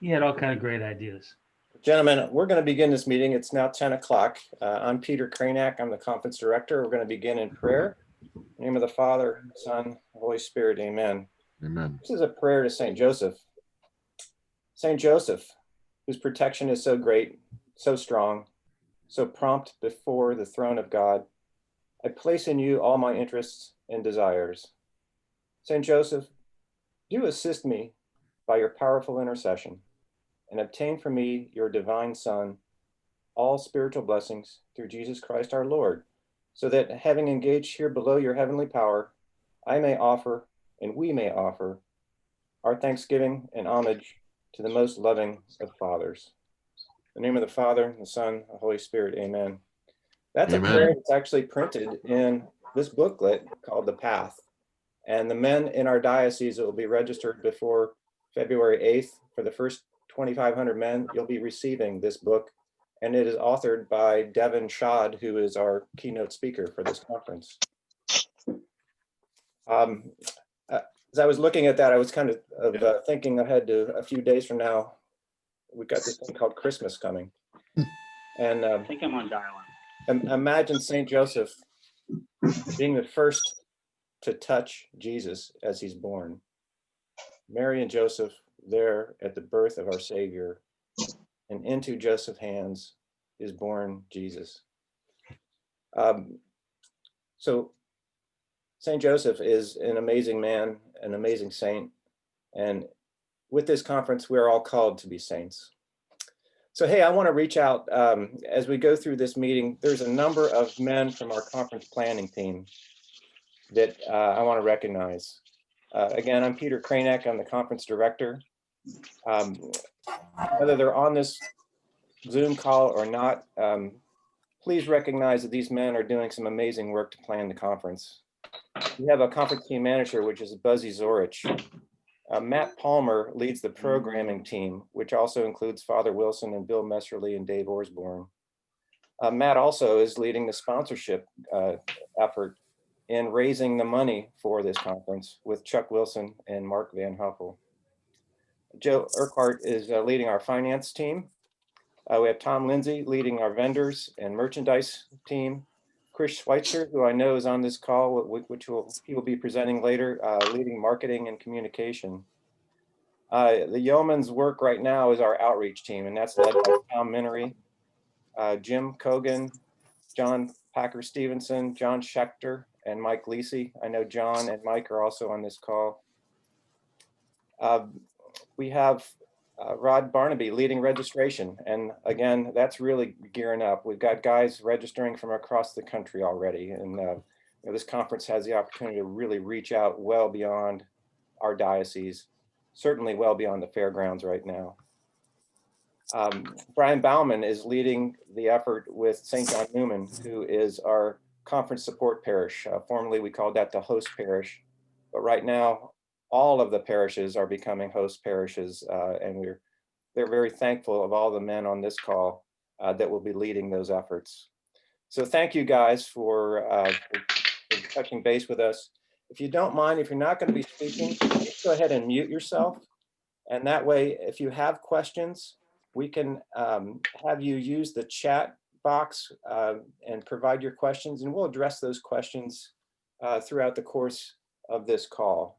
He had all kind of great ideas. Gentlemen, we're going to begin this meeting. It's now 10 o'clock. I'm Peter Kranak. I'm the conference director. We're going to begin in prayer. In the name of the Father, Son, Holy Spirit, amen. Amen. This is a prayer to St. Joseph. St. Joseph, whose protection is so great, so strong, so prompt before the throne of God, I place in you all my interests and desires. St. Joseph, do assist me by your powerful intercession and obtain for me, your divine Son, all spiritual blessings through Jesus Christ our Lord, so that having engaged here below your heavenly power, I may offer, and we may offer, our thanksgiving and homage to the most loving of fathers. In the name of the Father, the Son, the Holy Spirit, amen. That's Amen. a prayer that's actually printed in this booklet called The Path. And the men in our diocese that will be registered before February 8th, for the first 2,500 men, you'll be receiving this book. And it is authored by Devin Shad, who is our keynote speaker for this conference. As I was looking at that, I was kind of thinking ahead to a few days from now. We've got this thing called Christmas coming. And I think I'm on dial-in. Imagine St. Joseph being the first to touch Jesus as he's born. Mary and Joseph there at the birth of our Savior, and into Joseph's hands is born Jesus. So St. Joseph is an amazing man, an amazing saint, and with this conference, we're all called to be saints. So, hey, I want to reach out as we go through this meeting. There's a number of men from our conference planning team that I want to recognize. Again, I'm Peter Kranak. I'm the conference director. Whether they're on this Zoom call or not, please recognize that these men are doing some amazing work to plan the conference. We have a conference team manager, which is Buzzy Zorich. Matt Palmer leads the programming team, which also includes Father Wilson and Bill Messerly and Dave Orsborn. Matt also is leading the sponsorship effort in raising the money for this conference with Chuck Wilson and Mark Van Huffel. Joe Urquhart is leading our finance team. We have Tom Lindsay leading our vendors and merchandise team. Chris Schweitzer, who I know is on this call, which he will be presenting later, leading marketing and communication. The yeoman's work right now is our outreach team, and that's led by Tom Minery, Jim Kogan, John Packer Stevenson, John Schechter, and Mike Lisi. I know John and Mike are also on this call. We have Rod Barnaby leading registration. And again, that's really gearing up. We've got guys registering from across the country already. And this conference has the opportunity to really reach out well beyond our diocese, certainly well beyond the fairgrounds right now. Brian Bauman is leading the effort with St. John Newman, who is our conference support parish. Formerly, we called that the host parish. But right now, all of the parishes are becoming host parishes, and they're very thankful of all the men on this call that will be leading those efforts. So thank you guys for touching base with us. If you don't mind, if you're not going to be speaking, just go ahead and mute yourself. And that way, if you have questions, we can have you use the chat box and provide your questions, and we'll address those questions throughout the course of this call.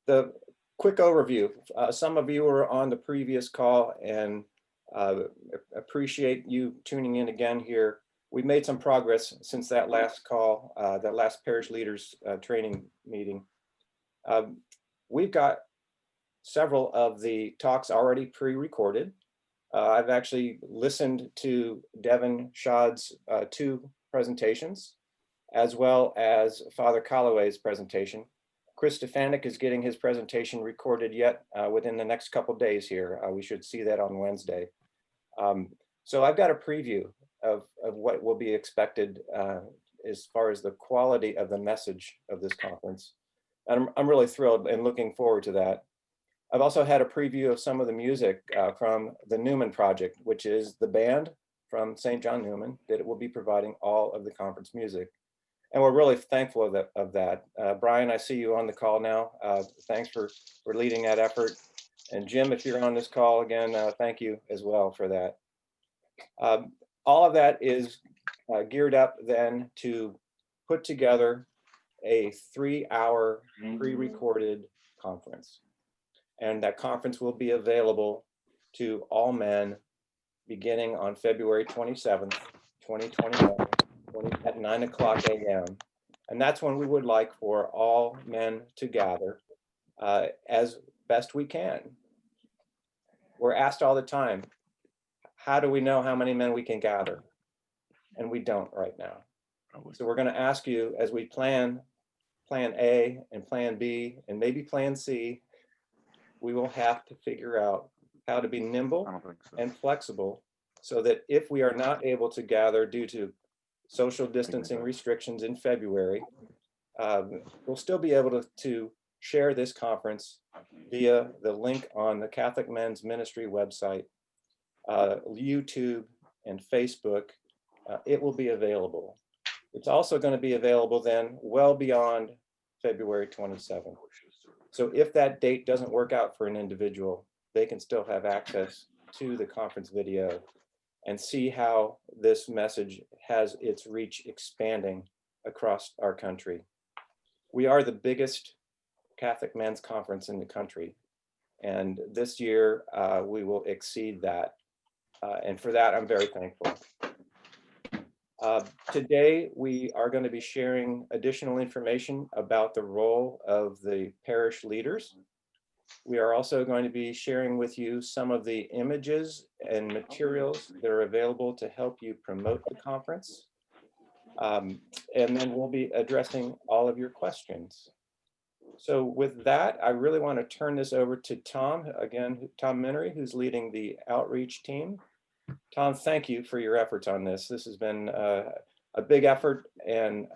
The quick overview. Some of you were on the previous call, and appreciate you tuning in again here. We've made some progress since that last call, that last parish leaders training meeting. We've got several of the talks already pre-recorded. I've actually listened to Devin Shad's 2 presentations, as well as Father Calloway's presentation. Chris Stefanik is getting his presentation recorded yet within the next couple of days here. We should see that on Wednesday. So I've got a preview of what will be expected as far as the quality of the message of this conference. And I'm really thrilled and looking forward to that. I've also had a preview of some of the music from the Newman Project, which is the band from St. John Newman that will be providing all of the conference music. And we're really thankful of that. Brian, I see you on the call now. Thanks for leading that effort. And Jim, if you're on this call again, thank you as well for that. All of that is geared up then to put together a 3-hour pre-recorded conference. And that conference will be available to all men beginning on February 27th, 2021, at 9:00 a.m. And that's when we would like for all men to gather as best we can. We're asked all the time, how do we know how many men we can gather? And we don't right now. So we're going to ask you, as we plan A and plan B and maybe plan C, we will have to figure out how to be nimble and flexible so that if we are not able to gather due to social distancing restrictions in February, we'll still be able to share this conference via the link on the Catholic Men's Ministry website, YouTube and Facebook. It will be available. It's also going to be available then well beyond February 27th. So if that date doesn't work out for an individual, they can still have access to the conference video and see how this message has its reach expanding across our country. We are the biggest Catholic men's conference in the country. And this year, we will exceed that. And for that, I'm very thankful. Today, we are going to be sharing additional information about the role of the parish leaders. We are also going to be sharing with you some of the images and materials that are available to help you promote the conference. And then we'll be addressing all of your questions. So with that, I really want to turn this over to Tom, again, Tom Minery, who's leading the outreach team. Tom, thank you for your efforts on this. This has been a big effort, and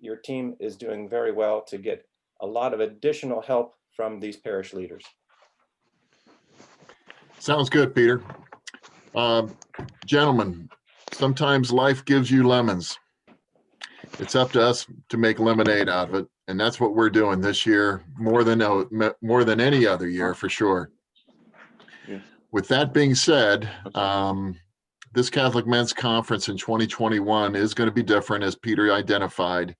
your team is doing very well to get a lot of additional help from these parish leaders. Sounds good, Peter. Gentlemen, sometimes life gives you lemons. It's up to us to make lemonade out of it, and that's what we're doing this year, more than any other year, for sure. Yeah. With that being said, this Catholic Men's Conference in 2021 is going to be different, as Peter identified,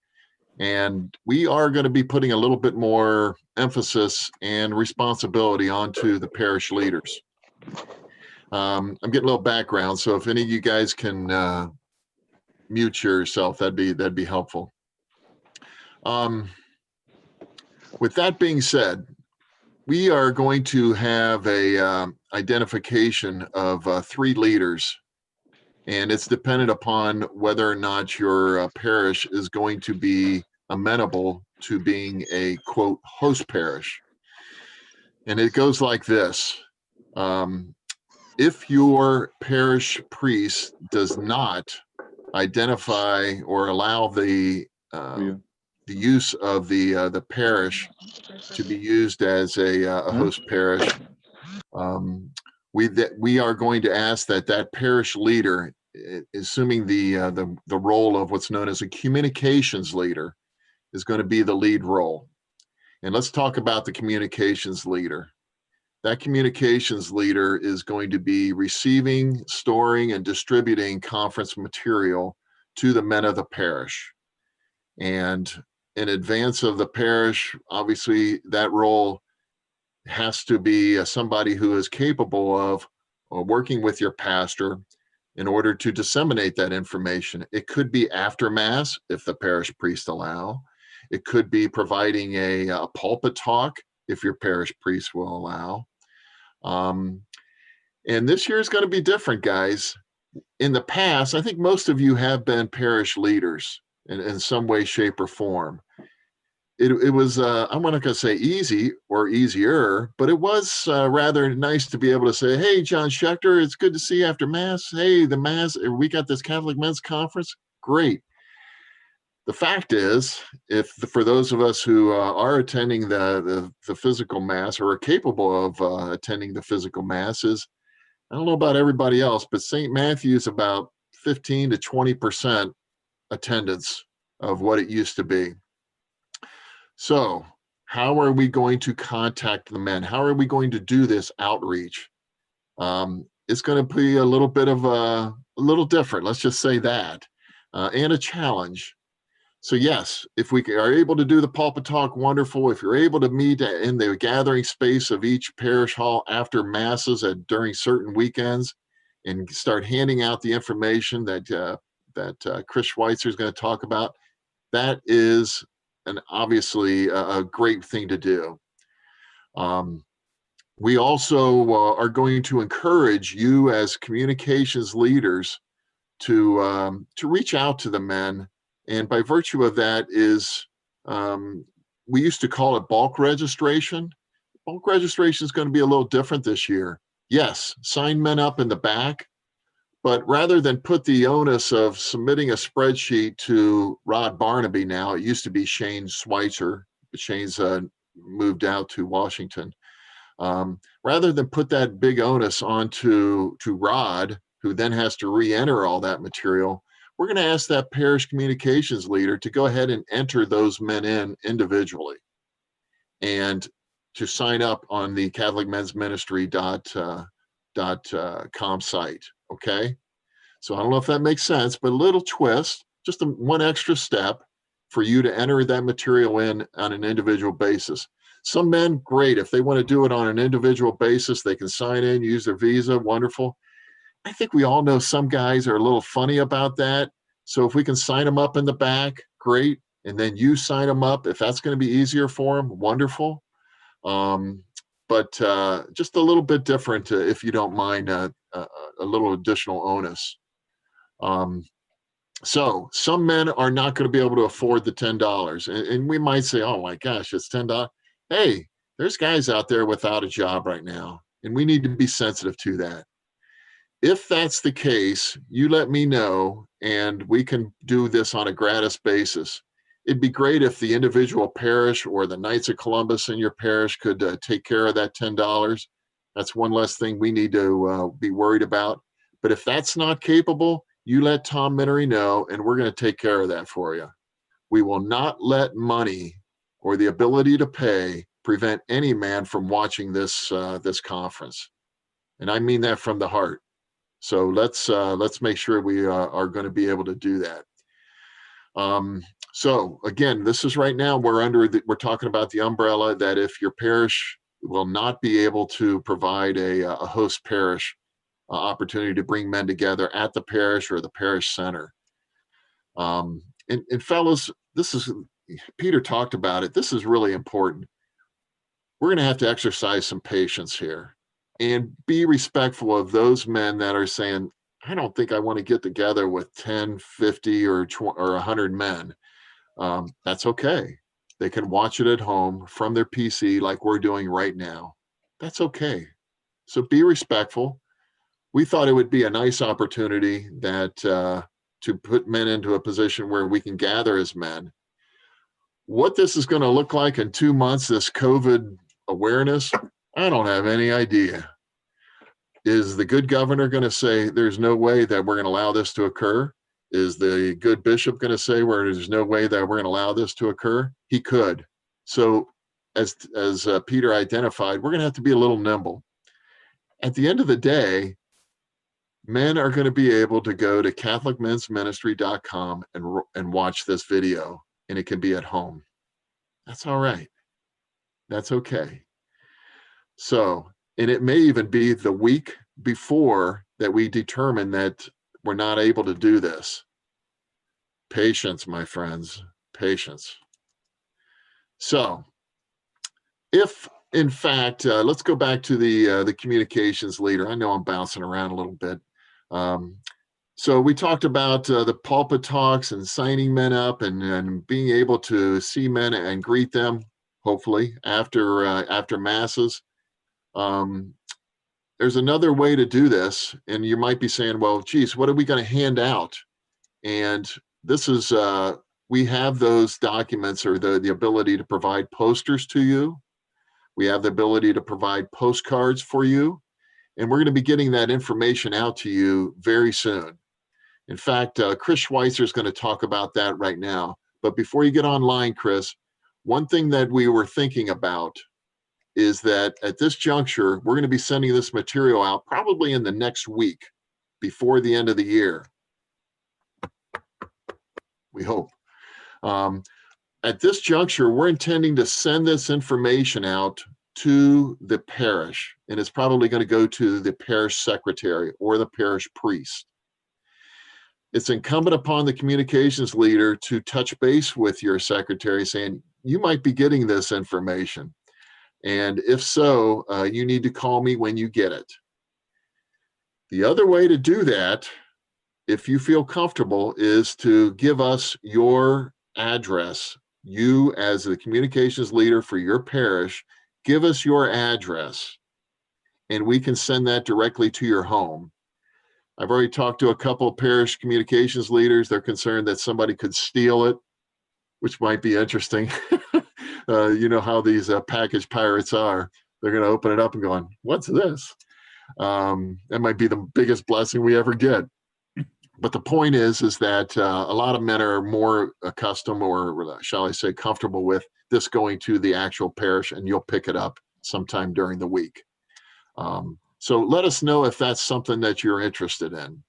and we are going to be putting a little bit more emphasis and responsibility onto the parish leaders. I'm getting a little background, so if any of you guys can mute yourself, that'd be helpful. With that being said, we are going to have a identification of 3 leaders, and it's dependent upon whether or not your parish is going to be amenable to being a, quote, host parish. And it goes like this. If your parish priest does not identify or allow the use of the parish to be used as a host parish, we are going to ask that parish leader, assuming the role of what's known as a communications leader, is going to be the lead role. And let's talk about the communications leader. That communications leader is going to be receiving, storing, and distributing conference material to the men of the parish. And in advance of the parish, obviously that role has to be somebody who is capable of working with your pastor in order to disseminate that information. It could be after Mass, if the parish priest allow. It could be providing a pulpit talk, if your parish priest will allow. And this year is going to be different, guys. In the past, I think most of you have been parish leaders in some way, shape, or form. It was, I'm not going to say easy or easier, but it was rather nice to be able to say, hey, John Schechter, it's good to see you after Mass. Hey, the Mass, we got this Catholic Men's Conference. Great. The fact is, for those of us who are attending the physical Mass or are capable of attending the physical Masses, I don't know about everybody else, but St. Matthew's about 15 to 20% attendance of what it used to be. So How are we going to contact the men? How are we going to do this outreach? It's going to be a little bit of a little different. Let's just say that, and a challenge. So yes, if we are able to do the pulpit talk, wonderful. If you're able to meet in the gathering space of each parish hall after masses during certain weekends, and start handing out the information that Chris Schweitzer is going to talk about, that is obviously a great thing to do. We also are going to encourage you as communications leaders to reach out to the men. And by virtue of that is, we used to call it bulk registration. Bulk registration is going to be a little different this year. Yes, sign men up in the back, but rather than put the onus of submitting a spreadsheet to Rod Barnaby now, it used to be Shane Schweitzer, but Shane's moved out to Washington. Rather than put that big onus onto Rod, who then has to re-enter all that material, we're going to ask that parish communications leader to go ahead and enter those men in individually and to sign up on the catholicmensministry.com site. Okay. So I don't know if that makes sense, but a little twist, just one extra step for you to enter that material in on an individual basis. Some men, great. If they want to do it on an individual basis, they can sign in, use their visa, wonderful. I think we all know some guys are a little funny about that. So if we can sign them up in the back, great. And then you sign them up. If that's going to be easier for them, wonderful. But just a little bit different, if you don't mind, a little additional onus. So some men are not going to be able to afford the $10. And we might say, oh my gosh, it's $10. Hey, there's guys out there without a job right now, and we need to be sensitive to that. If that's the case, you let me know, and we can do this on a gratis basis. It'd be great if the individual parish or the Knights of Columbus in your parish could take care of that $10. That's one less thing we need to be worried about. But if that's not capable, you let Tom Minery know, and we're going to take care of that for you. We will not let money or the ability to pay prevent any man from watching this conference. And I mean that from the heart. So let's make sure we are going to be able to do that. So again, this is right now we're talking about the umbrella that if your parish will not be able to provide a host parish opportunity to bring men together at the parish or the parish center. And fellas, Peter talked about it. This is really important. We're going to have to exercise some patience here and be respectful of those men that are saying, I don't think I want to get together with 10, 50, or 100 men. That's okay. They can watch it at home from their PC like we're doing right now. That's okay. So be respectful. We thought it would be a nice opportunity that to put men into a position where we can gather as men. What this is going to look like in 2 months, this COVID awareness, I don't have any idea. Is the good governor going to say there's no way that we're going to allow this to occur? Is the good bishop going to say where there's no way that we're going to allow this to occur? He could. So as Peter identified, we're going to have to be a little nimble. At the end of the day, men are going to be able to go to catholicmensministry.com and watch this video, and it can be at home. That's all right. That's okay. So, and it may even be the week before that we determine that we're not able to do this. Patience, my friends, patience. So, if in fact, let's go back to the communications leader. I know I'm bouncing around a little bit. So we talked about the pulpit talks and signing men up and being able to see men and greet them, hopefully, after masses. There's another way to do this, and you might be saying, well, geez, what are we going to hand out? And this is, we have those documents or the ability to provide posters to you. We have the ability to provide postcards for you, and we're going to be getting that information out to you very soon. In fact, Chris Schweitzer is going to talk about that right now. But before you get online, Chris, One thing that we were thinking about is that at this juncture, we're going to be sending this material out probably in the next week before the end of the year. We hope. At this juncture, we're intending to send this information out to the parish, and it's probably going to go to the parish secretary or the parish priest. It's incumbent upon the communications leader to touch base with your secretary saying, you might be getting this information. And if so, you need to call me when you get it. The other way to do that, if you feel comfortable, is to give us your address. You, as the communications leader for your parish, give us your address, and we can send that directly to your home. I've already talked to a couple of parish communications leaders. They're concerned that somebody could steal it, which might be interesting. You know how these package pirates are. They're going to open it up and going, what's this? That might be the biggest blessing we ever get. But the point is that a lot of men are more accustomed, or shall I say comfortable with this going to the actual parish, and you'll pick it up sometime during the week. So let us know if that's something that you're interested in.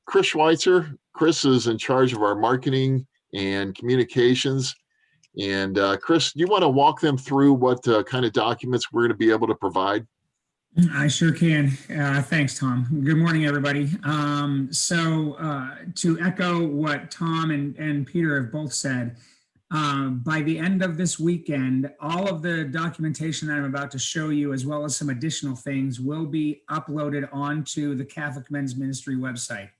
Chris Schweitzer. Chris is in charge of our marketing and communications. And Chris, do you want to walk them through what kind of documents we're going to be able to provide? I sure can. Thanks, Tom. Good morning, everybody. To echo what Tom and Peter have both said, by the end of this weekend, all of the documentation that I'm about to show you, as well as some additional things, will be uploaded onto the Catholic Men's Ministry website.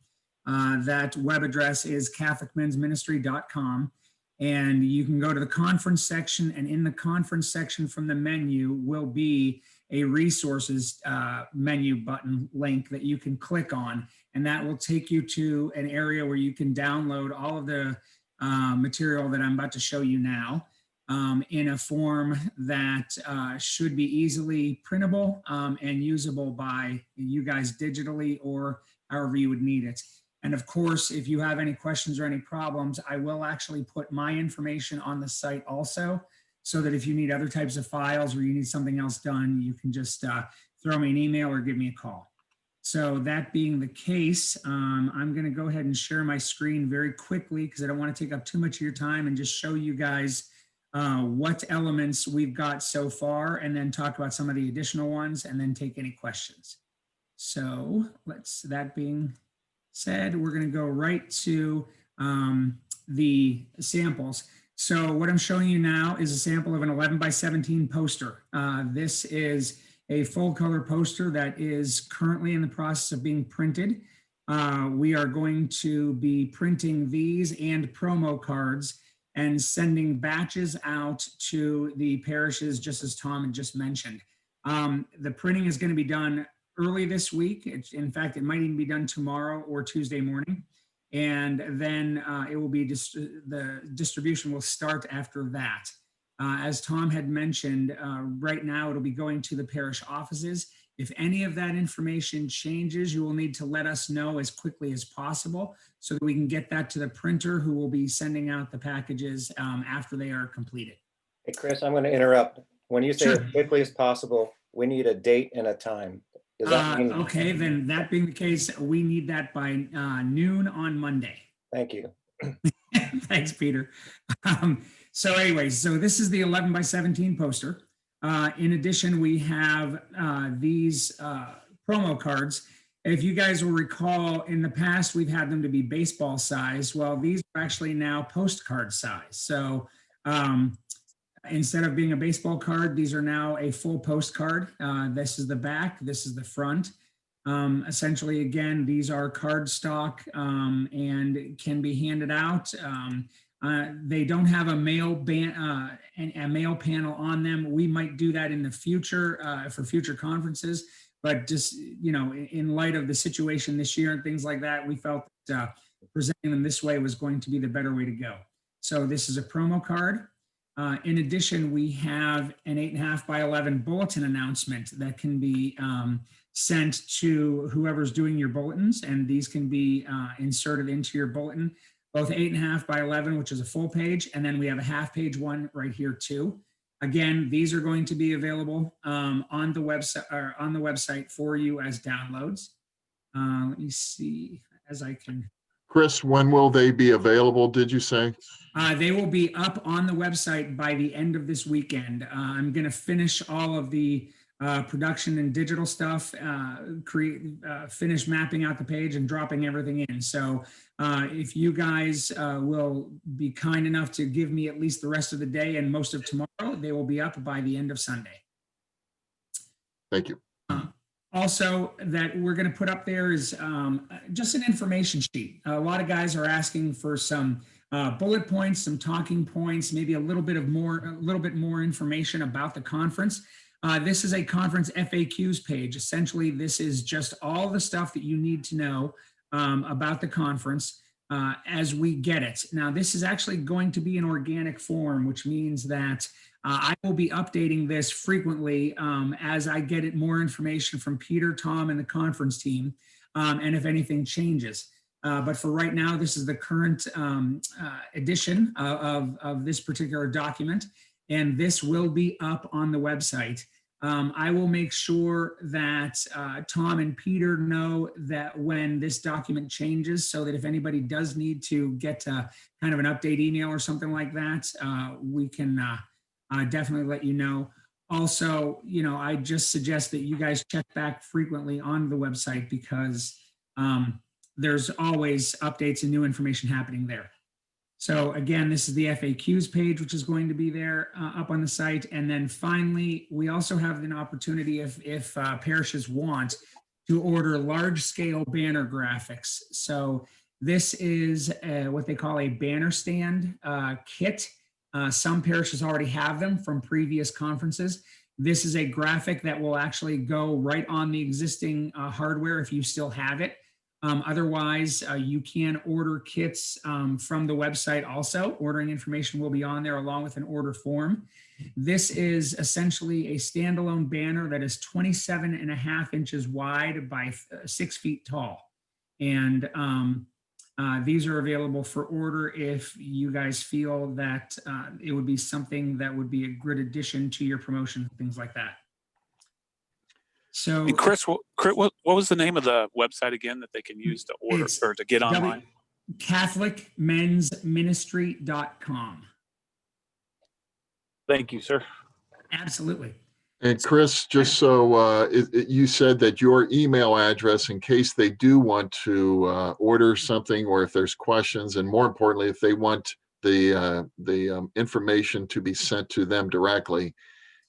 That web address is catholicmensministry.com. And you can go to the conference section, and in the conference section from the menu will be a resources menu button link that you can click on, and that will take you to an area where you can download all of the material that I'm about to show you now in a form that should be easily printable and usable by you guys digitally or however you would need it. And of course, if you have any questions or any problems, I will actually put my information on the site also, so that if you need other types of files or you need something else done, you can just throw me an email or give me a call. So that being the case, I'm going to go ahead and share my screen very quickly because I don't want to take up too much of your time, and just show you guys what elements we've got so far, and then talk about some of the additional ones, and then take any questions. So that being said, we're going to go right to the samples. So what I'm showing you now is a sample of an 11 by 17 poster. This is a full color poster that is currently in the process of being printed. We are going to be printing these and promo cards and sending batches out to the parishes, just as Tom had just mentioned. The printing is going to be done early this week. In fact, it might even be done tomorrow or Tuesday morning. And then it will be the distribution will start after that. As Tom had mentioned, right now it'll be going to the parish offices. If any of that information changes, you will need to let us know as quickly as possible so that we can get that to the printer, who will be sending out the packages after they are completed. Hey, Chris, I'm going to interrupt. When you say Sure. as quickly as possible, we need a date and a time. Does that mean? Okay, then that being the case, we need that by noon on Monday. Thank you. Thanks, Peter. So anyways, so this is the 11 by 17 poster. In addition, we have these promo cards. If you guys will recall, in the past, we've had them to be baseball size. Well, these are actually now postcard size. So instead of being a baseball card, these are now a full postcard. This is the back, this is the front. Essentially, again, these are cardstock and can be handed out. They don't have a mail panel on them. We might do that in the future for future conferences, but just, you know, in light of the situation this year and things like that, we felt that presenting them this way was going to be the better way to go. So this is a promo card. In addition, we have an 8.5 by 11 bulletin announcement that can be sent to whoever's doing your bulletins, and these can be inserted into your bulletin. both 8.5 by 11, which is a full page. And then we have a half-page one right here too. Again, these are going to be available on the website for you as downloads. Let me see as I can. Chris, when will they be available, did you say? They will be up on the website by the end of this weekend. I'm going to finish all of the production and digital stuff, finish mapping out the page and dropping everything in. So if you guys will be kind enough to give me at least the rest of the day and most of tomorrow, they will be up by the end of Sunday. Thank you. Also, that we're going to put up there is just an information sheet. A lot of guys are asking for some bullet points, some talking points, maybe a little bit more information about the conference. This is a conference FAQs page. Essentially, this is just all the stuff that you need to know about the conference as we get it. Now, this is actually going to be an organic form, which means that I will be updating this frequently as I get it more information from Peter, Tom, and the conference team, and if anything changes. But for right now, this is the current edition of this particular document, and this will be up on the website. I will make sure that Tom and Peter know that when this document changes, so that if anybody does need to get kind of an update email or something like that, we can definitely let you know. Also, I just suggest that you guys check back frequently on the website because there's always updates and new information happening there. So again, this is the FAQs page, which is going to be there up on the site. And then finally, we also have an opportunity if parishes want to order large scale banner graphics. So this is what they call a banner stand kit. Some parishes already have them from previous conferences. This is a graphic that will actually go right on the existing hardware if you still have it. Otherwise, you can order kits from the website also. Ordering information will be on there along with an order form. This is essentially a standalone banner that is 27.5 inches wide by 6 feet tall. And these are available for order if you guys feel that it would be something that would be a good addition to your promotion, things like that. So, and Chris, what was the name of the website again that they can use to order or to get online? CatholicMen'sMinistry.com. Thank you, sir. Absolutely. And Chris, just so you said that your email address, in case they do want to order something, or if there's questions, and more importantly, if they want the information to be sent to them directly,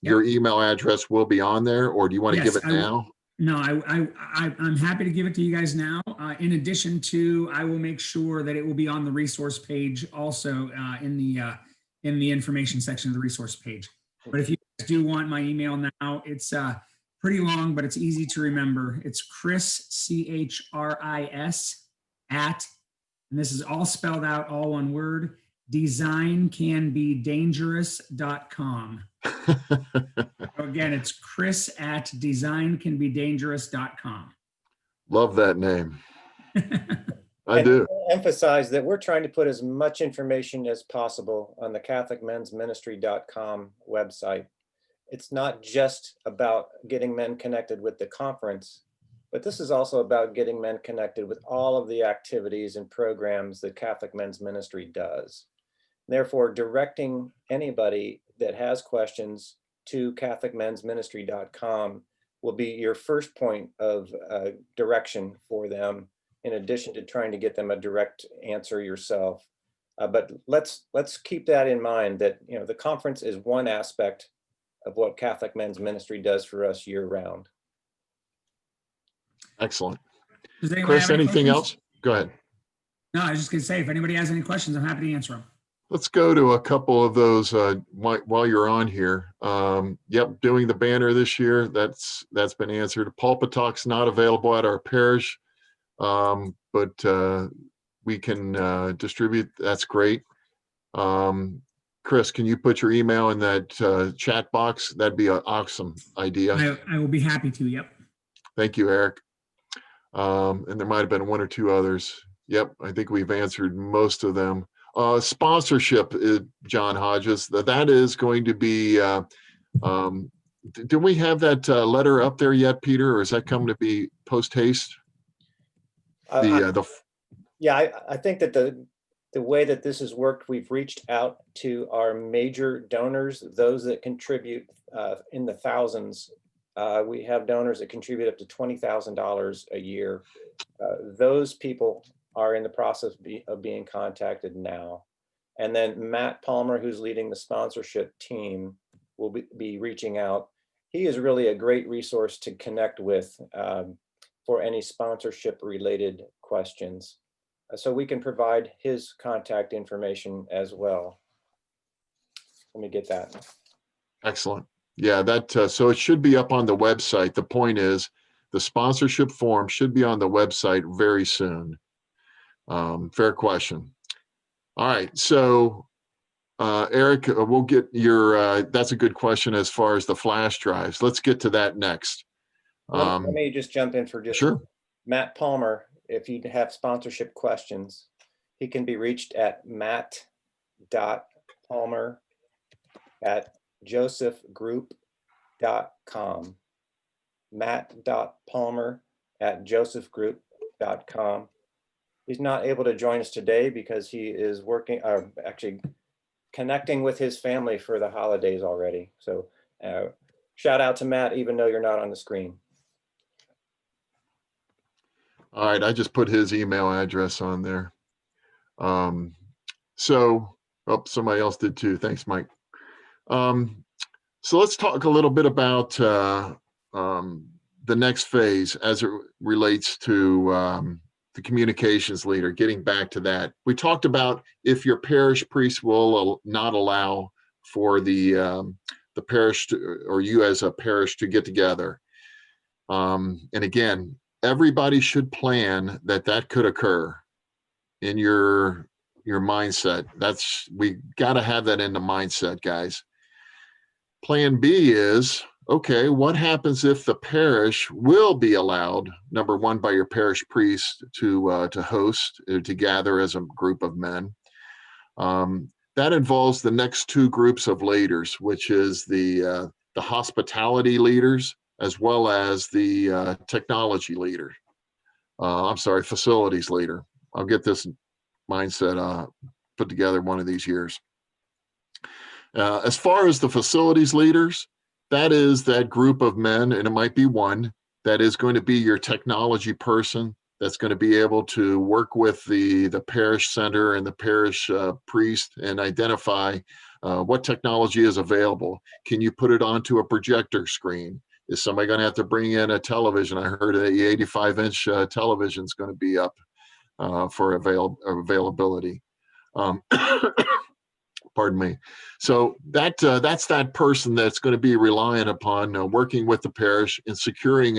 your email address will be on there, or do you want to give it now? No, I'm happy to give it to you guys now. In addition to, I will make sure that it will be on the resource page also in the information section of the resource page. But if you guys do want my email now, it's pretty long, but it's easy to remember. It's Chris, CHRIS, @ and this is all spelled out, all one word, designcanbedangerous.com. So again, it's Chris @ designcanbedangerous.com. Love that name. I and do. Emphasize that we're trying to put as much information as possible on the CatholicMen'sMinistry.com website. It's not just about getting men connected with the conference, but this is also about getting men connected with all of the activities and programs that Catholic Men's Ministry does. Therefore, directing anybody that has questions to CatholicMen'sMinistry.com will be your first point of direction for them, in addition to trying to get them a direct answer yourself. But let's keep that in mind, that the conference is one aspect of what Catholic Men's Ministry does for us year round. Excellent. Chris, anything else? Go ahead. No, I was just going to say, if anybody has any questions, I'm happy to answer them. Let's go to a couple of those while you're on here. Yep, doing the banner this year, that's been answered. Pulpit Talk's not available at our parish, but we can distribute. That's great. Chris, can you put your email in that chat box? That'd be an awesome idea. I will be happy to, yep. Thank you, Eric. And there might have been one or two others. Yep, I think we've answered most of them. Sponsorship, John Hodges, that is going to be, do we have that letter up there yet, Peter, or is that coming to be post haste? Yeah, I think that the way that this has worked, we've reached out to our major donors, those that contribute in the thousands. We have donors that contribute up to $20,000 a year. Those people are in the process of being contacted now. And then Matt Palmer, who's leading the sponsorship team, will be reaching out. He is really a great resource to connect with for any sponsorship related questions. So we can provide his contact information as well. Let me get that. Excellent. Yeah, so it should be up on the website. The point is, the sponsorship form should be on the website very soon. Fair question. All right, so Eric, we'll get your, that's a good question as far as the flash drives. Let's get to that next. Let me just jump in for just sure. Matt Palmer. If you have sponsorship questions, he can be reached at matt.palmer@josephgroup.com. matt.palmer@josephgroup.com. He's not able to join us today because he is working, actually connecting with his family for the holidays already. So shout out to Matt, even though you're not on the screen. All right, I just put his email address on there. Somebody else did too. Thanks, Mike. So let's talk a little bit about the next phase as it relates to the communications leader, getting back to that. We talked about if your parish priest will not allow for the parish or you as a parish to get together. And again, everybody should plan that could occur in your mindset. We got to have that in the mindset, guys. Plan B is, okay, what happens if the parish will be allowed, number one, by your parish priest to host, to gather as a group of men? That involves the next two groups of leaders, which is the hospitality leaders as well as the technology leader. Facilities leader. I'll get this mindset put together one of these years. As far as the facilities leaders, that is that group of men, and it might be one, that is going to be your technology person that's going to be able to work with the parish center and the parish priest and identify what technology is available. Can you put it onto a projector screen? Is somebody going to have to bring in a television? I heard the 85-inch television is going to be up for availability. Pardon me. So that's that person that's going to be reliant upon working with the parish and securing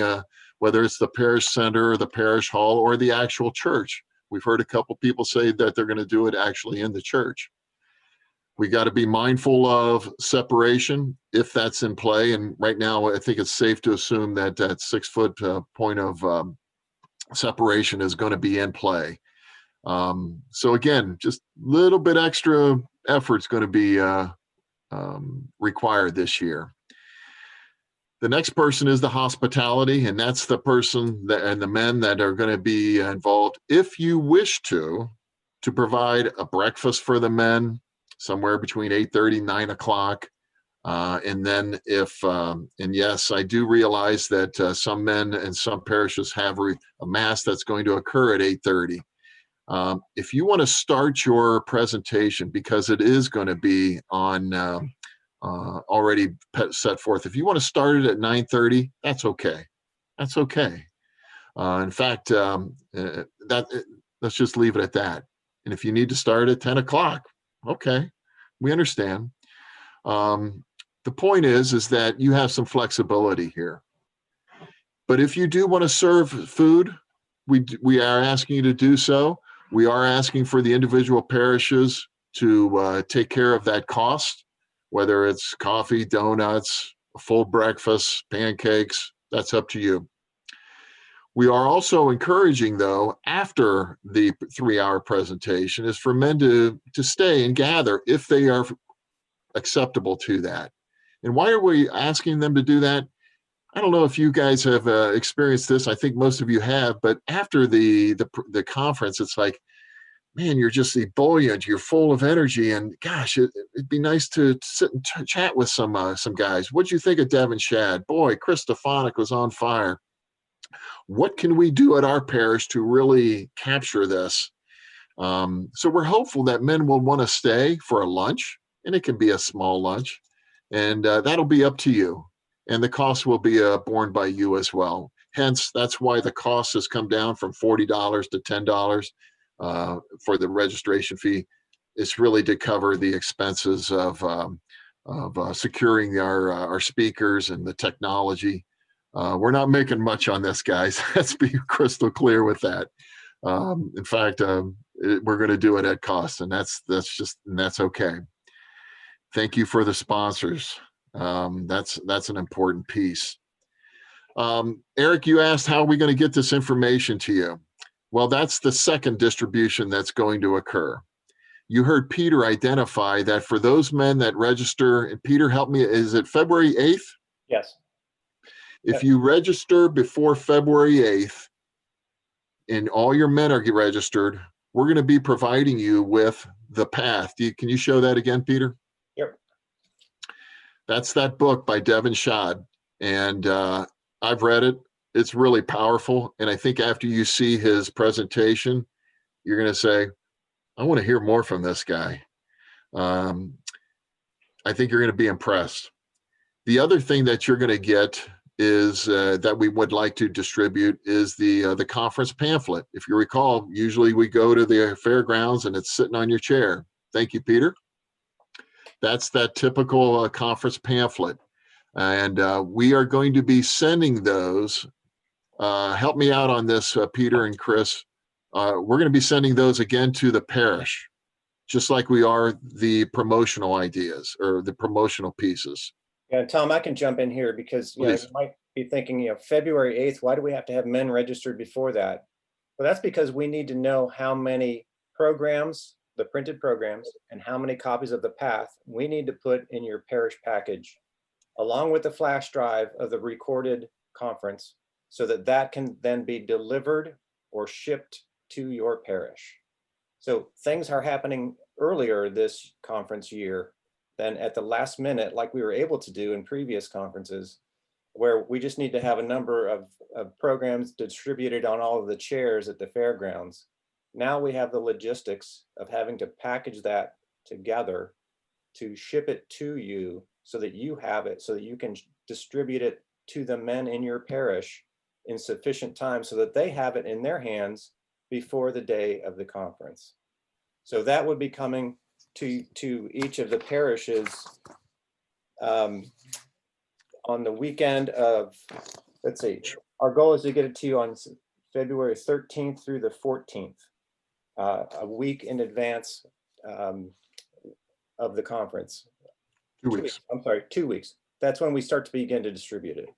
whether it's the parish center or the parish hall or the actual church. We've heard a couple people say that they're going to do it actually in the church. We got to be mindful of separation if that's in play. And right now, I think it's safe to assume that that 6 foot point of separation is going to be in play. So again, just a little bit extra effort is going to be required this year. The next person is the hospitality, and that's the person and the men that are going to be involved. If you wish to provide a breakfast for the men, somewhere between 8:30, 9 o'clock. And then and yes, I do realize that some men and some parishes have a mass that's going to occur at 8:30. If you want to start your presentation, because it is going to be on already set forth, if you want to start it at 9:30, that's okay. That's okay. In fact, let's just leave it at that. And if you need to start at 10 o'clock, okay, we understand. The point is that you have some flexibility here. But if you do want to serve food, we are asking you to do so. We are asking for the individual parishes to take care of that cost, whether it's coffee, donuts, a full breakfast, pancakes, that's up to you. We are also encouraging, though, after the 3-hour presentation, is for men to stay and gather if they are acceptable to that. And why are we asking them to do that? I don't know if you guys have experienced this. I think most of you have, but after the conference, it's like, man, you're just ebullient. You're full of energy, and gosh, it'd be nice to sit and chat with some guys. What'd you think of Devin Shad? Boy, Chris Stefanik was on fire. What can we do at our parish to really capture this? So we're hopeful that men will want to stay for a lunch, and it can be a small lunch, and that'll be up to you. And the cost will be borne by you as well. Hence, that's why the cost has come down from $40 to $10 for the registration fee. It's really to cover the expenses of securing our speakers and the technology. We're not making much on this, guys. Let's be crystal clear with that. In fact, we're going to do it at cost, and that's okay. Thank you for the sponsors. That's an important piece. Eric, you asked how are we going to get this information to you? Well, that's the second distribution that's going to occur. You heard Peter identify that for those men that register, and Peter, help me, is it February 8th? Yes. If you register before February 8th, and all your men are registered, we're going to be providing you with the path. Can you show that again, Peter? Yep. That's that book by Devin Shad. And I've read it. It's really powerful. And I think after you see his presentation, you're going to say, I want to hear more from this guy. I think you're going to be impressed. The other thing that you're going to get is that we would like to distribute is the conference pamphlet. If you recall, usually we go to the fairgrounds and it's sitting on your chair. Thank you, Peter. That's that typical conference pamphlet. And we are going to be sending those. Help me out on this, Peter and Chris. We're going to be sending those again to the parish, just like we are the promotional ideas or the promotional pieces. Yeah, Tom, I can jump in here because you might be thinking, February 8th, why do we have to have men registered before that? Well, that's because we need to know how many programs, the printed programs, and how many copies of the path we need to put in your parish package, along with the flash drive of the recorded conference, so that that can then be delivered or shipped to your parish. So things are happening earlier this conference year than at the last minute, like we were able to do in previous conferences, where we just need to have a number of programs distributed on all of the chairs at the fairgrounds. Now we have the logistics of having to package that together to ship it to you so that you have it, so that you can distribute it to the men in your parish in sufficient time so that they have it in their hands before the day of the conference. So that would be coming to each of the parishes on the weekend of, let's see, our goal is to get it to you on February 13th through the 14th, a week in advance of the conference. 2 weeks. I'm sorry, 2 weeks. That's when we start to begin to distribute it.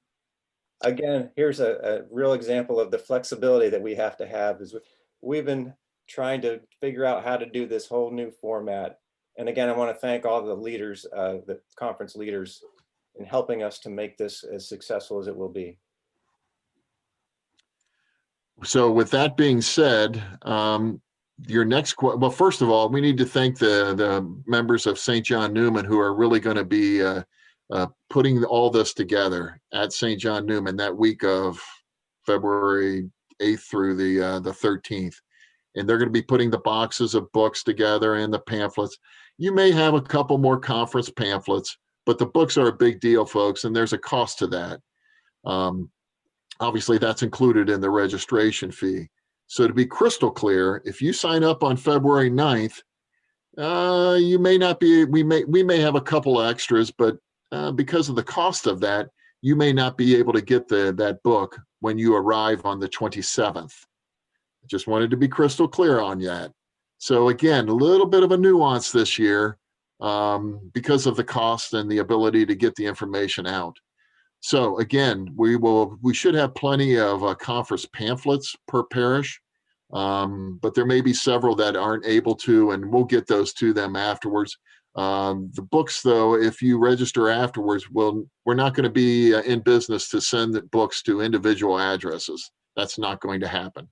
Again, here's a real example of the flexibility that we have to have. Is we've been trying to figure out how to do this whole new format. And again, I want to thank all the leaders, the conference leaders, in helping us to make this as successful as it will be. So with that being said, your next well, first of all, we need to thank the members of St. John Newman who are really going to be putting all this together at St. John Newman that week of February 8th through the 13th. And they're going to be putting the boxes of books together and the pamphlets. You may have a couple more conference pamphlets, but the books are a big deal, folks, and there's a cost to that. Obviously, that's included in the registration fee. So to be crystal clear, if you sign up on February 9th, you may not be, we may have a couple extras, but because of the cost of that, you may not be able to get that book when you arrive on the 27th. Just wanted to be crystal clear on that. So again, a little bit of a nuance this year because of the cost and the ability to get the information out. So again, we should have plenty of conference pamphlets per parish, but there may be several that aren't able to, and we'll get those to them afterwards. The books, though, if you register afterwards, we're not going to be in business to send the books to individual addresses. That's not going to happen.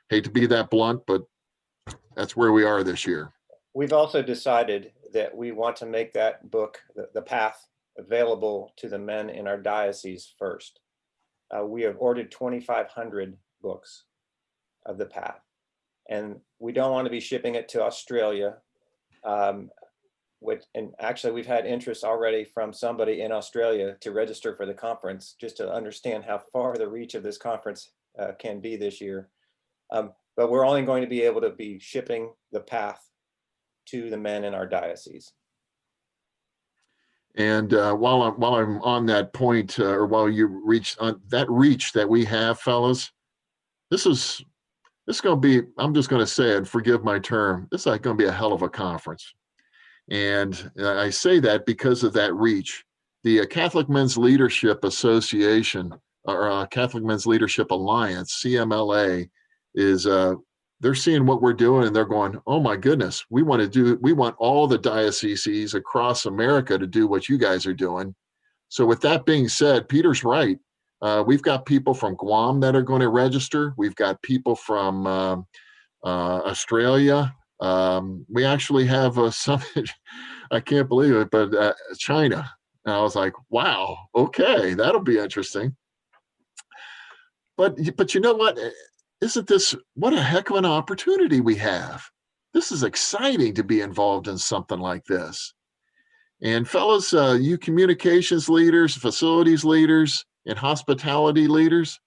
Hate to be that blunt, but that's where we are this year. We've also decided that we want to make that book, The Path, available to the men in our diocese first. We have ordered 2,500 books of The Path, and we don't want to be shipping it to Australia. And actually, we've had interest already from somebody in Australia to register for the conference, just to understand how far the reach of this conference can be this year. But we're only going to be able to be shipping The Path to the men in our diocese. And while I'm on that point, or while you reach on that reach that we have, fellas, this is going to be, I'm just going to say it, forgive my term, this is like going to be a hell of a conference. And I say that because of that reach. The Catholic Men's Leadership Association, or Catholic Men's Leadership Alliance, CMLA, is they're seeing what we're doing and they're going, oh my goodness, we want all the dioceses across America to do what you guys are doing. So with that being said, Peter's right. We've got people from Guam that are going to register. We've got people from Australia. We actually have some, I can't believe it, but China. And I was like, wow, okay, that'll be interesting. But you know what? Isn't this, what a heck of an opportunity we have. This is exciting to be involved in something like this. And fellas, you communications leaders, facilities leaders, and hospitality leaders,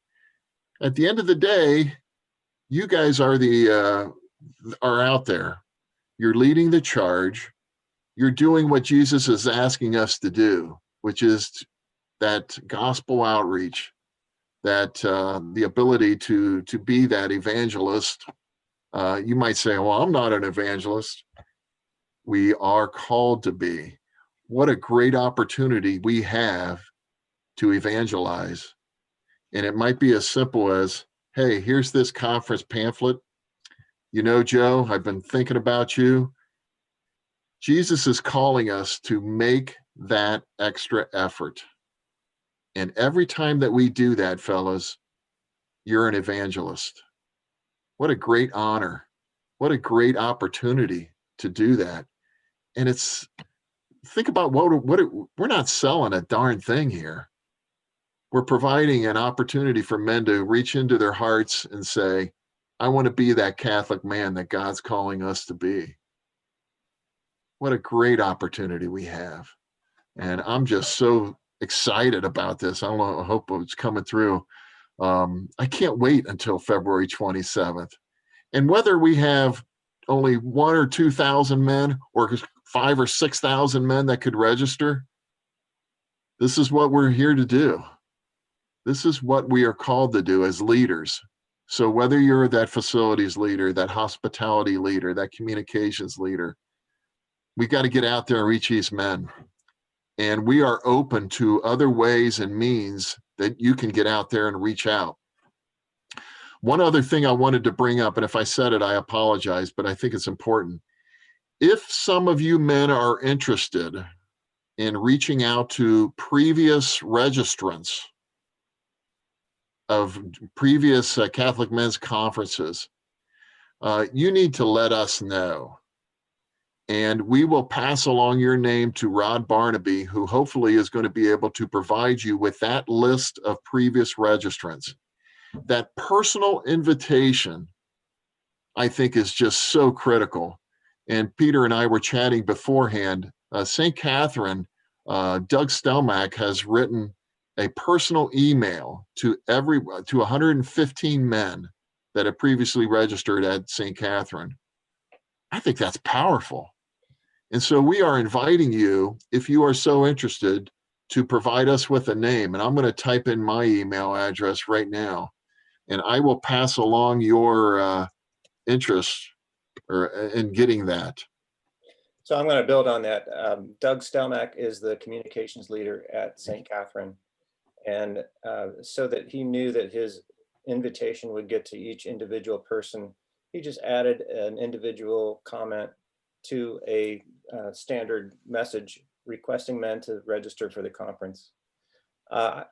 at the end of the day, you guys are out there. You're leading the charge. You're doing what Jesus is asking us to do, which is that gospel outreach, that the ability to be that evangelist. You might say, well, I'm not an evangelist. We are called to be. What a great opportunity we have to evangelize. And it might be as simple as, hey, here's this conference pamphlet. You know, Joe, I've been thinking about you. Jesus is calling us to make that extra effort. And every time that we do that, fellas, you're an evangelist. What a great honor. What a great opportunity to do that. And think about we're not selling a darn thing here. We're providing an opportunity for men to reach into their hearts and say, I want to be that Catholic man that God's calling us to be. What a great opportunity we have. And I'm just so excited about this. I hope it's coming through. I can't wait until February 27th. And whether we have only 1,000 or 2,000 men or 5,000 or 6,000 men that could register, this is what we're here to do. This is what we are called to do as leaders. So whether you're that facilities leader, that hospitality leader, that communications leader, we got to get out there and reach these men. And we are open to other ways and means that you can get out there and reach out. One other thing I wanted to bring up, and if I said it, I apologize, but I think it's important. If some of you men are interested in reaching out to previous registrants of previous Catholic men's conferences, you need to let us know. And we will pass along your name to Rod Barnaby, who hopefully is going to be able to provide you with that list of previous registrants. That personal invitation, I think, is just so critical. And Peter and I were chatting beforehand. St. Catherine, Doug Stelmack has written a personal email to 115 men that have previously registered at St. Catherine. I think that's powerful. And so we are inviting you, if you are so interested, to provide us with a name. And I'm going to type in my email address right now, and I will pass along your interest in getting that. So I'm going to build on that. Doug Stelmack is the communications leader at St. Catherine. And so that he knew that his invitation would get to each individual person, he just added an individual comment to a standard message requesting men to register for the conference. I'm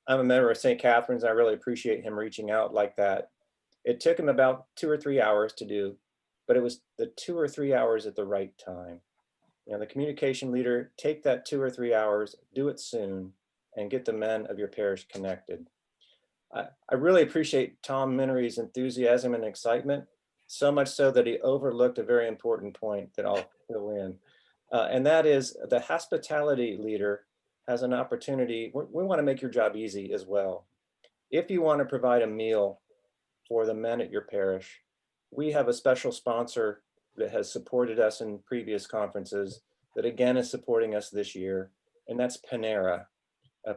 a member of St. Catherine's. I really appreciate him reaching out like that. It took him about 2 or 3 hours to do, but it was the 2 or 3 hours at the right time. You know, the communication leader, take that 2 or 3 hours, do it soon, and get the men of your parish connected. I really appreciate Tom Minery's enthusiasm and excitement, so much so that he overlooked a very important point that I'll fill in. And that is the hospitality leader has an opportunity. We want to make your job easy as well. If you want to provide a meal for the men at your parish, we have a special sponsor that has supported us in previous conferences that again is supporting us this year, and that's Panera,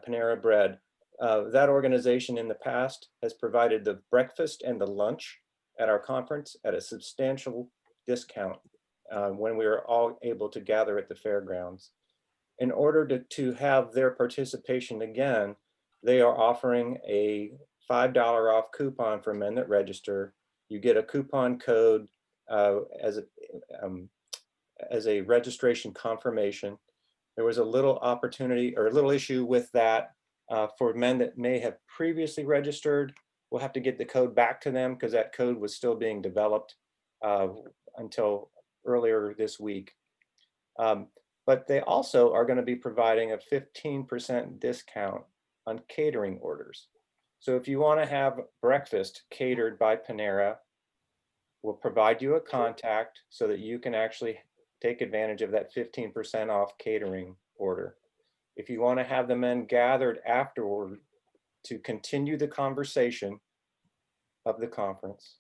Panera Bread. That organization in the past has provided the breakfast and the lunch at our conference at a substantial discount when we were all able to gather at the fairgrounds. In order to have their participation again, they are offering a $5 off coupon for men that register. You get a coupon code as a registration confirmation. There was a little opportunity or a little issue with that for men that may have previously registered. We'll have to get the code back to them because that code was still being developed until earlier this week. But they also are going to be providing a 15% discount on catering orders. So if you want to have breakfast catered by Panera, we'll provide you a contact so that you can actually take advantage of that 15% off catering order. If you want to have the men gathered afterward to continue the conversation of the conference,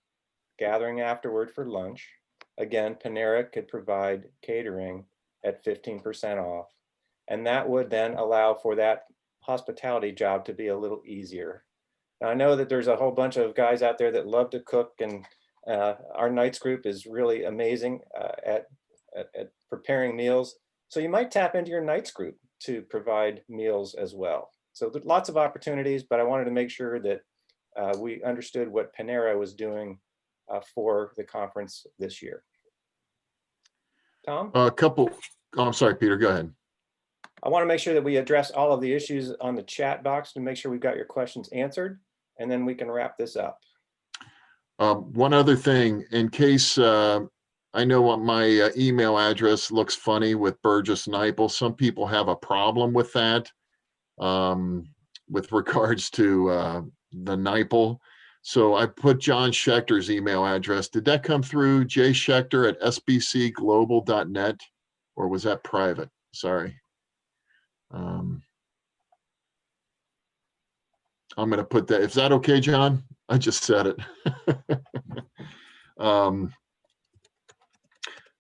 gathering afterward for lunch, again, Panera could provide catering at 15% off. And that would then allow for that hospitality job to be a little easier. Now, I know that there's a whole bunch of guys out there that love to cook, and our nights group is really amazing at preparing meals. So you might tap into your nights group to provide meals as well. So there's lots of opportunities, but I wanted to make sure that we understood what Panera was doing for the conference this year. Tom? I'm sorry, Peter, go ahead. I want to make sure that we address all of the issues on the chat box to make sure we've got your questions answered, and then we can wrap this up. One other thing, in case I know what my email address looks funny with Burgess Nipel. Some people have a problem with that with regards to the Nipel. So I put John Schechter's email address. Did that come through jschechter@sbcglobal.net, or was that private? Sorry. I'm going to put that. Is that okay, John? I just said it.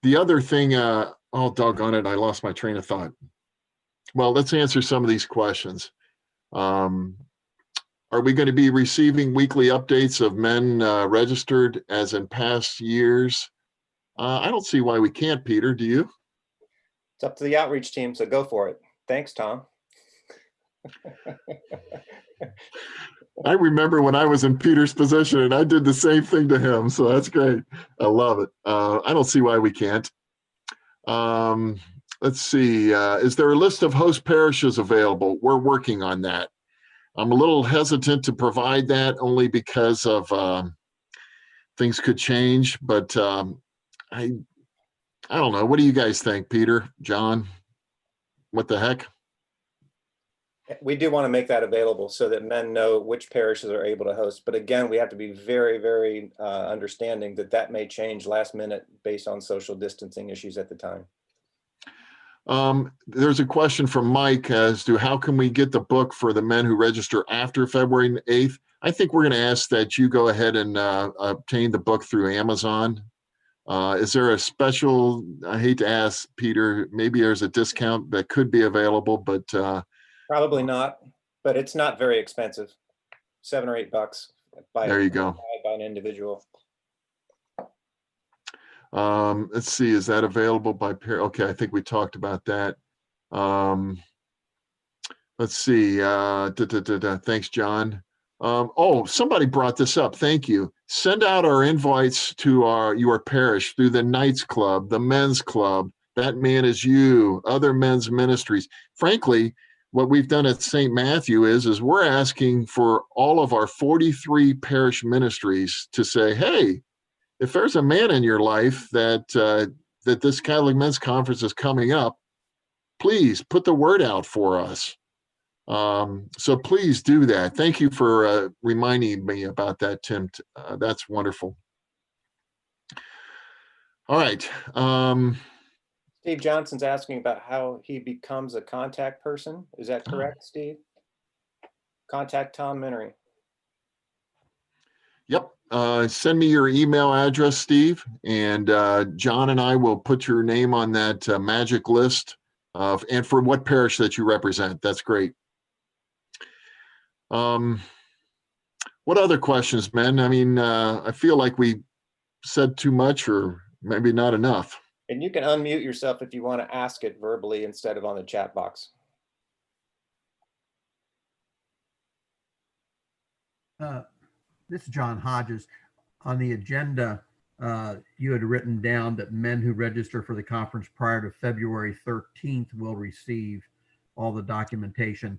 The other thing, oh, doggone it, I lost my train of thought. Well, let's answer some of these questions. Are we going to be receiving weekly updates of men registered as in past years? I don't see why we can't, Peter. Do you? It's up to the outreach team, so go for it. Thanks, Tom. I remember when I was in Peter's position and I did the same thing to him. So that's great. I love it. I don't see why we can't. Let's see. Is there a list of host parishes available? We're working on that. I'm a little hesitant to provide that only because of things could change, but I don't know. What do you guys think, Peter, John? What the heck? We do want to make that available so that men know which parishes are able to host. But again, we have to be very, very understanding that that may change last minute based on social distancing issues at the time. There's a question from Mike as to how can we get the book for the men who register after February 8th? I think we're going to ask that you go ahead and obtain the book through Amazon. Is there a special, I hate to ask, Peter, maybe there's a discount that could be available, but probably not, but it's not very expensive. $7 or $8 there you go. by an individual. Let's see, is that available by pair? Okay, I think we talked about that. Let's see. Thanks, John. Oh, somebody brought this up. Thank you. Send out our invites to your parish through the Knights Club, the Men's Club. That Man Is You, other men's ministries. Frankly, what we've done at St. Matthew is we're asking for all of our 43 parish ministries to say, hey, if there's a man in your life that this Catholic Men's Conference is coming up, please put the word out for us. So please do that. Thank you for reminding me about that, Tim. That's wonderful. All right. Steve Johnson's asking about how he becomes a contact person. Is that correct, Steve? Contact Tom Minery. Yep. Send me your email address, Steve, and John and I will put your name on that magic list and for what parish that you represent. That's great. What other questions, men? I mean, I feel like we said too much or maybe not enough. And you can unmute yourself if you want to ask it verbally instead of on the chat box. This is John Hodges. On the agenda, you had written down that men who register for the conference prior to February 13th will receive all the documentation.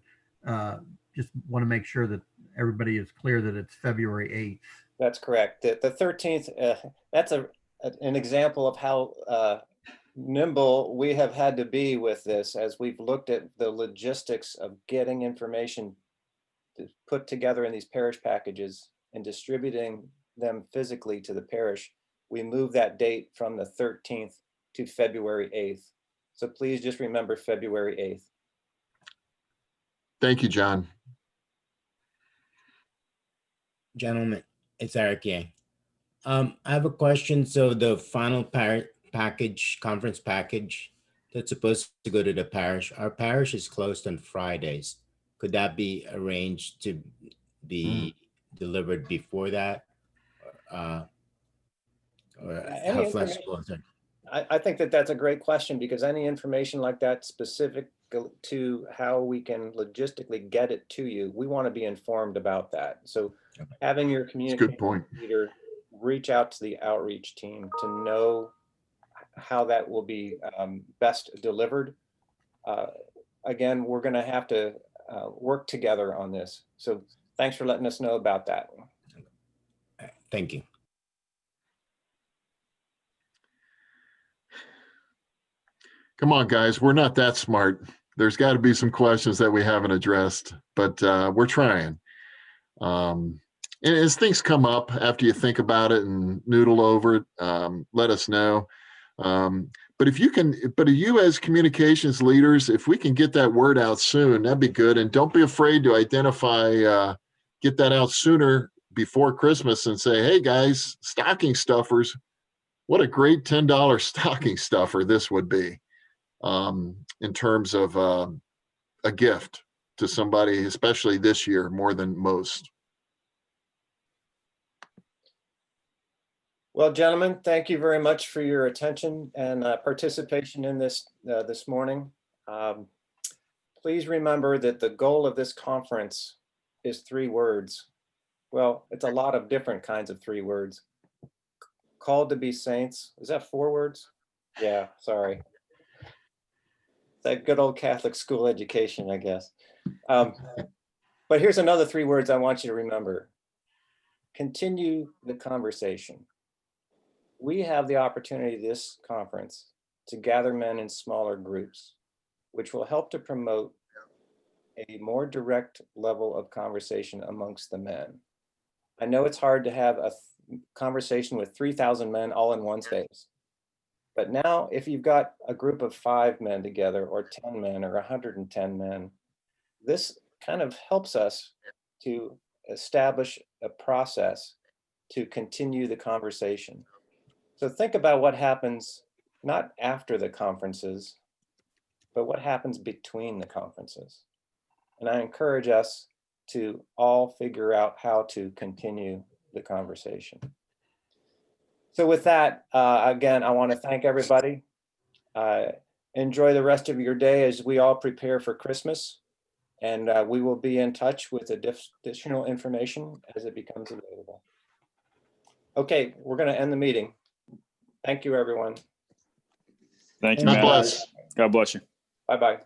Just want to make sure that everybody is clear that it's February 8th. That's correct. The 13th, that's an example of how nimble we have had to be with this as we've looked at the logistics of getting information put together in these parish packages and distributing them physically to the parish. We moved that date from the 13th to February 8th. So please just remember February 8th. Thank you, John. Gentlemen, it's Eric Yang. I have a question. So the final conference package that's supposed to go to the parish, our parish is closed on Fridays. Could that be arranged to be delivered before that? Or how flexible is it? I think that that's a great question, because any information like that specific to how we can logistically get it to you, we want to be informed about that. So having your communication leader reach out to the outreach team to know how that will be best delivered. Again, we're going to have to work together on this. So thanks for letting us know about that. Thank you. Come on, guys. We're not that smart. There's got to be some questions that we haven't addressed, but we're trying. And as things come up after you think about it and noodle over it, let us know. But if you as communications leaders, if we can get that word out soon, that'd be good. And don't be afraid to identify, get that out sooner before Christmas and say, hey guys, stocking stuffers, what a great $10 stocking stuffer this would be in terms of a gift to somebody, especially this year, more than most. Well, gentlemen, thank you very much for your attention and participation in this this morning. Please remember that the goal of this conference is 3 words. Well, it's a lot of different kinds of 3 words. Called to be saints. Is that 4 words? Yeah, sorry. That good old Catholic school education, I guess. But here's another 3 words I want you to remember. Continue the conversation. We have the opportunity this conference to gather men in smaller groups, which will help to promote a more direct level of conversation amongst the men. I know it's hard to have a conversation with 3,000 men all in one space. But now if you've got a group of 5 men together, or 10 men, or 110 men, this kind of helps us to establish a process to continue the conversation. So think about what happens not after the conferences, but what happens between the conferences. And I encourage us to all figure out how to continue the conversation. So with that, again, I want to thank everybody. Enjoy the rest of your day as we all prepare for Christmas. And we will be in touch with additional information as it becomes available. Okay, we're going to end the meeting. Thank you, everyone. Thank you, God Matt. bless. God bless you. Bye-bye.